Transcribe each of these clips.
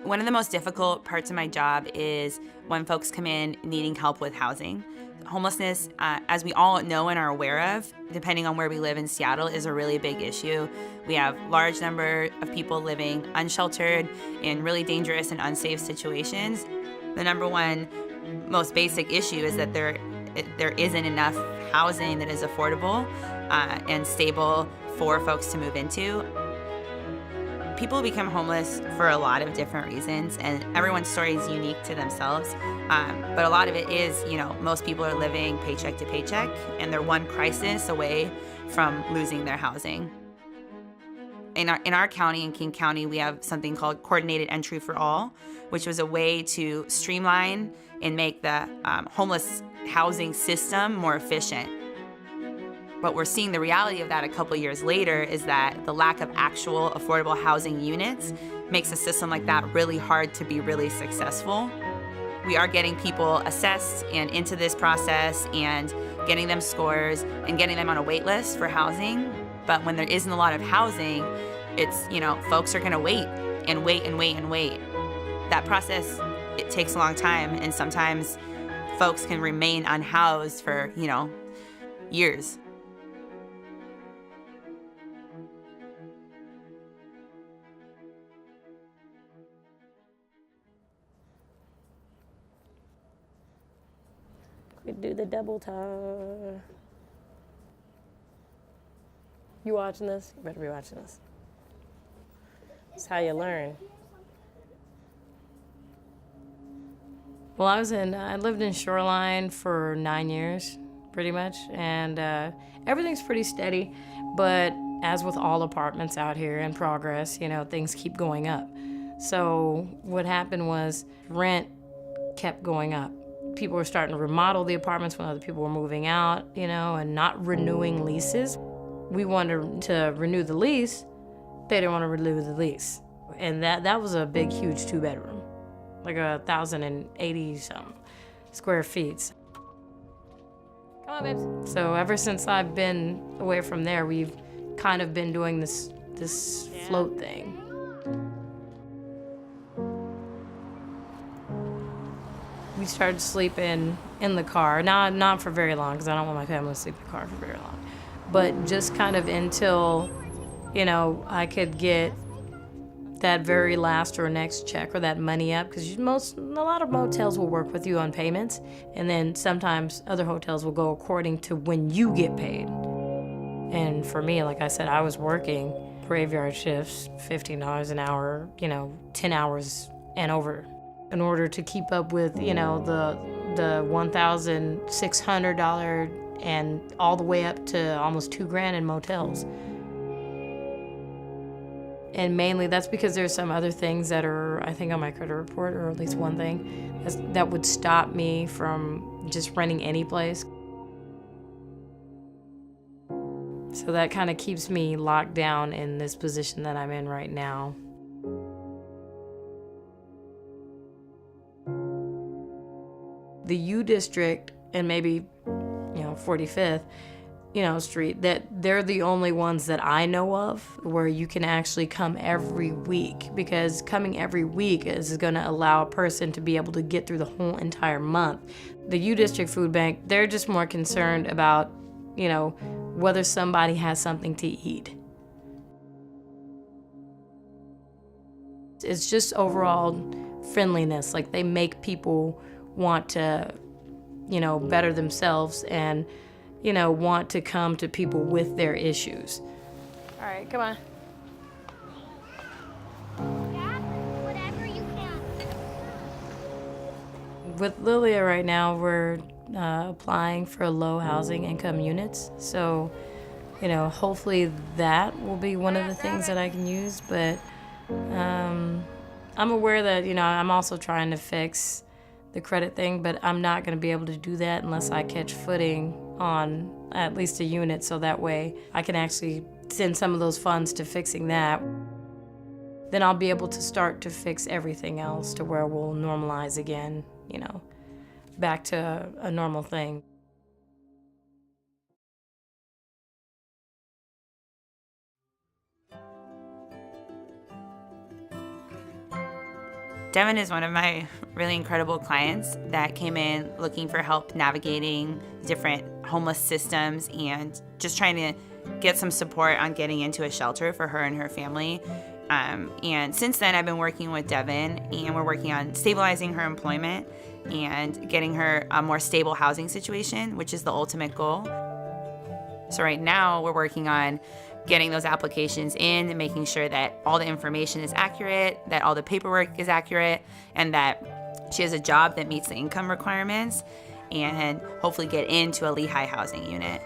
One of the most difficult parts of my job is when folks come in needing help with housing. Homelessness, as we all know and are aware of, depending on where we live in Seattle, is a really big issue. We have large number of people living unsheltered in really dangerous and unsafe situations. The number one most basic issue is that there isn't enough housing that is affordable and stable for folks to move into. People become homeless for a lot of different reasons, and everyone's story is unique to themselves. But a lot of it is, most people are living paycheck to paycheck, and they're one crisis away from losing their housing. In our county, in King County, we have something called Coordinated Entry for All, which was a way to streamline and make the homeless housing system more efficient. But we're seeing the reality of that a couple years later is that the lack of actual affordable housing units makes a system like that really hard to be really successful. We are getting people assessed and into this process and getting them scores and getting them on a wait list for housing. But when there isn't a lot of housing, it's, folks are gonna wait and wait and wait and wait. That process, it takes a long time, and sometimes folks can remain unhoused for, years. We do the double tie. You watching this? You better be watching this. It's how you learn. Well, I lived in Shoreline for 9 years, pretty much, and everything's pretty steady, but as with all apartments out here in progress, things keep going up. So what happened was rent kept going up. People were starting to remodel the apartments when other people were moving out, and not renewing leases. We wanted to renew the lease. They didn't want to renew the lease. And that was a big, huge 2-bedroom, like 1,080 something square feet. Come on, babes. So ever since I've been away from there, we've kind of been doing this float thing. We started sleeping in the car. Now, not for very long, because I don't want my family to sleep in the car for very long. But just kind of until, I could get that very last or next check or that money up, because a lot of motels will work with you on payments, and then sometimes other hotels will go according to when you get paid. And for me, like I said, I was working graveyard shifts, $15 an hour, 10 hours and over, in order to keep up with, the $1,600 and all the way up to almost $2,000 in motels. And mainly that's because there's some other things that are, I think, on my credit report, or at least one thing that would stop me from just renting any place. So that kind of keeps me locked down in this position that I'm in right now. The U District and maybe, 45th, Street, that they're the only ones that I know of where you can actually come every week, because coming every week is going to allow a person to be able to get through the whole entire month. The U District Food Bank, they're just more concerned about, whether somebody has something to eat. It's just overall friendliness. Like, they make people want to, better themselves and, want to come to people with their issues. All right, come on. Dad, whatever you can. With Lilia right now, we're applying for low housing income units. So, hopefully that will be one of the things that I can use. But I'm aware that, I'm also trying to fix the credit thing, but I'm not going to be able to do that unless I catch footing on at least a unit, so that way I can actually send some of those funds to fixing that. Then I'll be able to start to fix everything else to where we'll normalize again, back to a normal thing. Devin is one of my really incredible clients that came in looking for help navigating different homeless systems and just trying to get some support on getting into a shelter for her and her family. And since then, I've been working with Devin, and we're working on stabilizing her employment and getting her a more stable housing situation, which is the ultimate goal. So right now, we're working on getting those applications in and making sure that all the information is accurate, that all the paperwork is accurate, and that she has a job that meets the income requirements, and hopefully get into a Lehigh housing unit.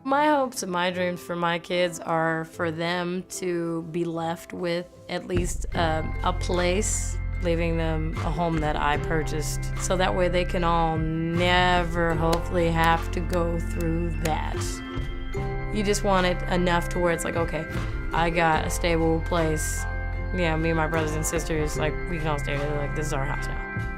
My hopes and my dreams for my kids are for them to be left with at least a place, leaving them a home that I purchased, so that way they can all never hopefully have to go through that. You just want it enough to where it's like, okay, I got a stable place. Yeah, me and my brothers and sisters, like, we can all stay together, like, this is our house now.